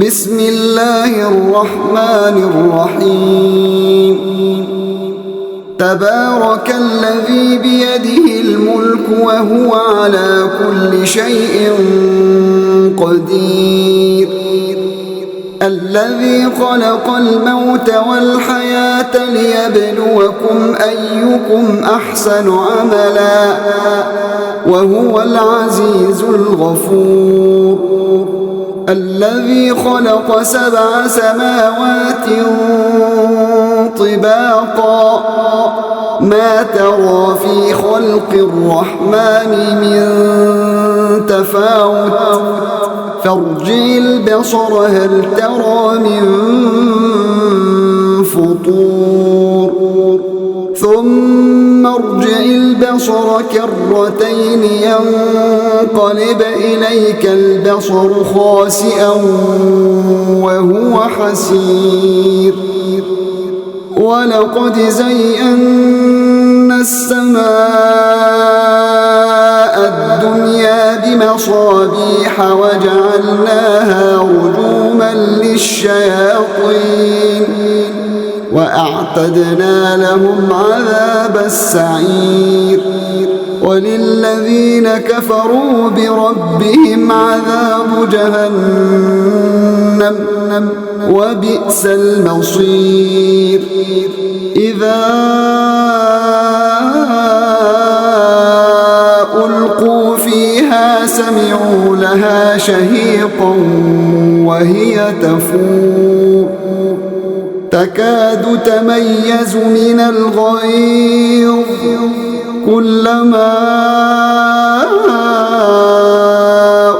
بسم الله الرحمن الرحيم تبارك الذي بيده الملك وهو على كل شيء قدير الذي خلق الموت والحياة ليبلوكم أيكم أحسن عملا وهو العزيز الغفور الذي خلق 7 سماوات طباقا ما ترى في خلق الرحمن من تفاوت فارجع البصر هل ترى من فطور ثم ارجع البصر كرتين ينقلب إليك البصر خاسئا وهو حسير ولقد زينا السماء الدنيا بمصابيح وجعلناها رجوما للشياطين وأعتدنا لهم عذاب السعير وللذين كفروا بربهم عذاب جهنم وبئس المصير إذا ألقوا فيها سمعوا لها شهيقا وهي تفور تكاد تميز من الغيظ كلما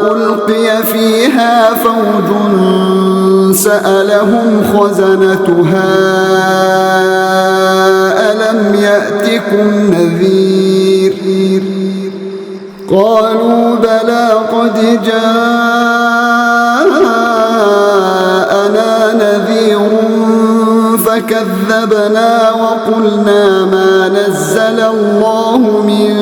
ألقي فيها فوج سألهم خزنتها ألم يأتكم نذير قالوا بلى قد جاءنا نذير فكذبنا وقلنا ما نزل الله من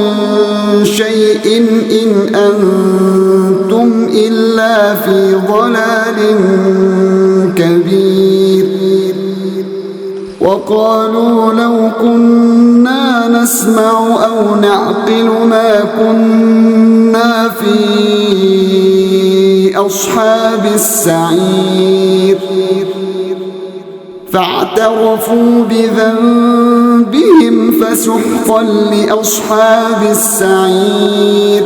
شيء إن أنتم إلا في ضلال كبير وقالوا لو كنا نسمع أو نعقل ما كنا في أصحاب السعير فاعترفوا بذنبهم فسحقا لأصحاب السعير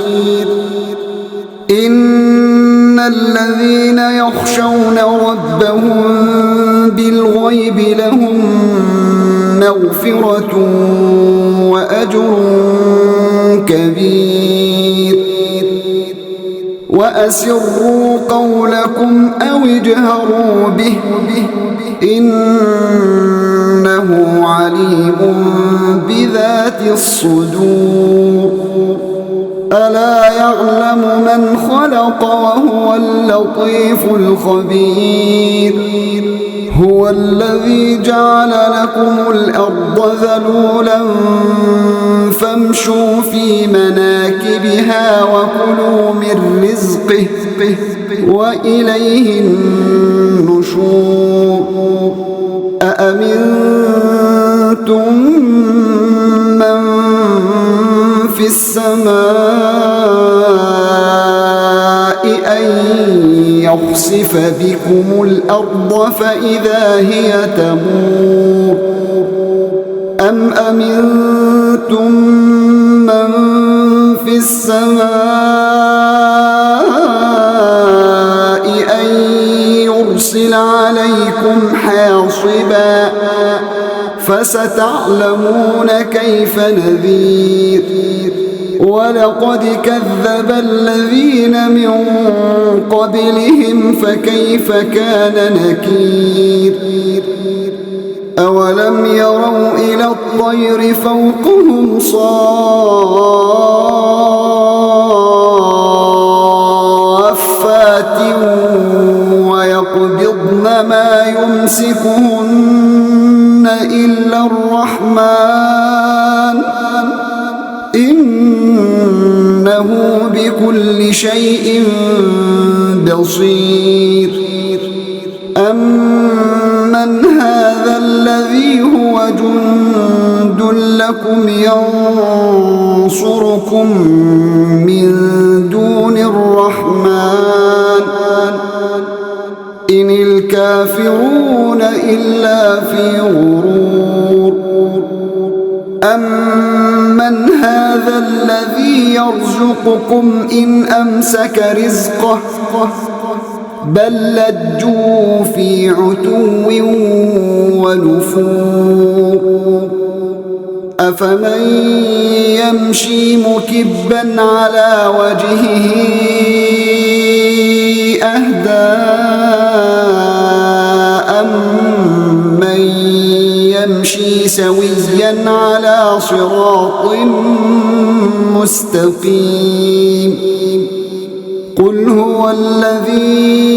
إن الذين يخشون ربهم بالغيب لهم مغفرة وأجر كبير وأسروا قولكم أو اجهروا به إنه عليم بذات الصدور ألا يعلم من خلق وهو اللطيف الخبير هو الذي جعل لكم الأرض ذلولا فامشوا في مناكبها وكلوا من رزقه وإليه النشور أأمنتم من في السماء أن يخسف بكم الأرض فإذا هي تمور أم أمنتم من في السماء أن يرسل عليكم حاصبا فستعلمون كيف نذير ولقد كذب الذين من قبلهم فكيف كان نكير أولم يروا إلى الطير فوقهم صافات ويقبضن ما يمسكهن إلا الرحمن إنه بكل شيء بصير أَمَّنْ هَذَا الَّذِي هُوَ جُندٌ لَكُمْ يَنصُرُكُم مِّن دُونِ الرَّحْمَٰنِ إِنِ الْكَافِرُونَ إِلَّا فِي غُرُورٍ أَمَّنْ هَذَا الَّذِي يَرْزُقُكُمْ إِنْ أَمْسَكَ رِزْقَهُ بَل لَّجُّوا فِي عُتُوٍّ وَنُفُورٍ أَفَمَن يَمْشِي مُكِبًّا عَلَىٰ وَجْهِهِ أَهْدَىٰ أَمَّن يَمْشِي سَوِيًّا عَلَىٰ صِرَاطٍ مُّسْتَقِيمٍ قُلْ هُوَ الَّذِي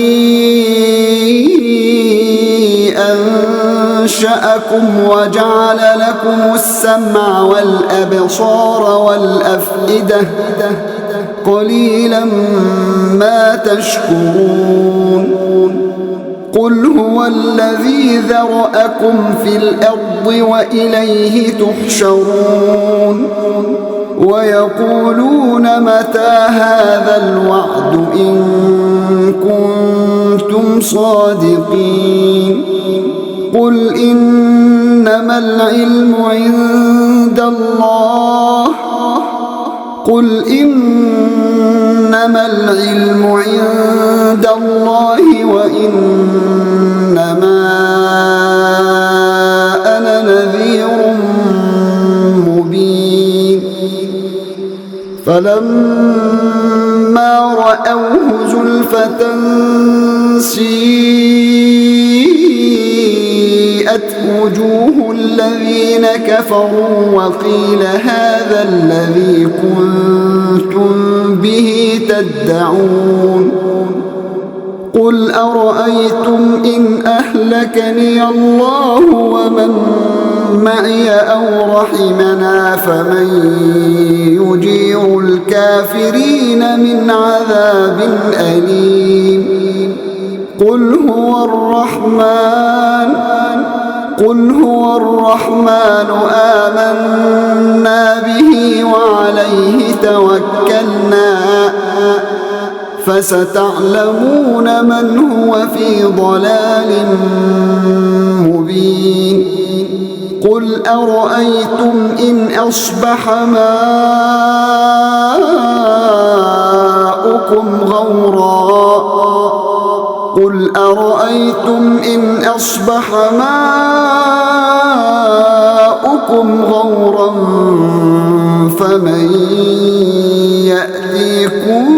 أَنشَأَكُمْ وَجَعَلَ لَكُمُ السَّمْعَ وَالْأَبْصَارَ وَالْأَفْئِدَةَ قَلِيلًا مَّا تَشْكُرُونَ قُلْ هُوَ الَّذِي ذَرَأَكُمْ فِي الْأَرْضِ وَإِلَيْهِ تُحْشَرُونَ وَيَقُولُونَ مَتَىٰ هَٰذَا الْوَعْدُ إِن كُنتُمْ صَادِقِينَ قُلْ إِنَّمَا الْعِلْمُ عِندَ اللَّهِ وَإِنَّمَا أَنَا نَذِيرٌ مُّبِينٌ فَلَمَّا رَأَوْهُ زُلْفَةً سِيئَتْ وُجُوهُ الَّذِينَ كَفَرُوا وَقِيلَ هَٰذَا الَّذِي كُنتُم بِهِ تَدَّعُونَ قُلْ أَرَأَيْتُمْ إِنْ أَهْلَكَنِيَ اللَّهُ وَمَن مَّعِيَ أَوْ رَحِمَنَا فَمَن يُجِيرُ الْكَافِرِينَ مِنْ عَذَابٍ أَلِيمٍ قُلْ هُوَ الرَّحْمَٰنُ آمَنَّا بِهِ وَعَلَيْهِ تَوَكَّلْنَا فَسَتَعْلَمُونَ مَنْ هُوَ فِي ضَلَالٍ مُّبِينٍ قُلْ أَرَأَيْتُمْ إِنْ أَصْبَحَ مَاؤُكُمْ غَوْرًا فَمَن يَأْتِيكُم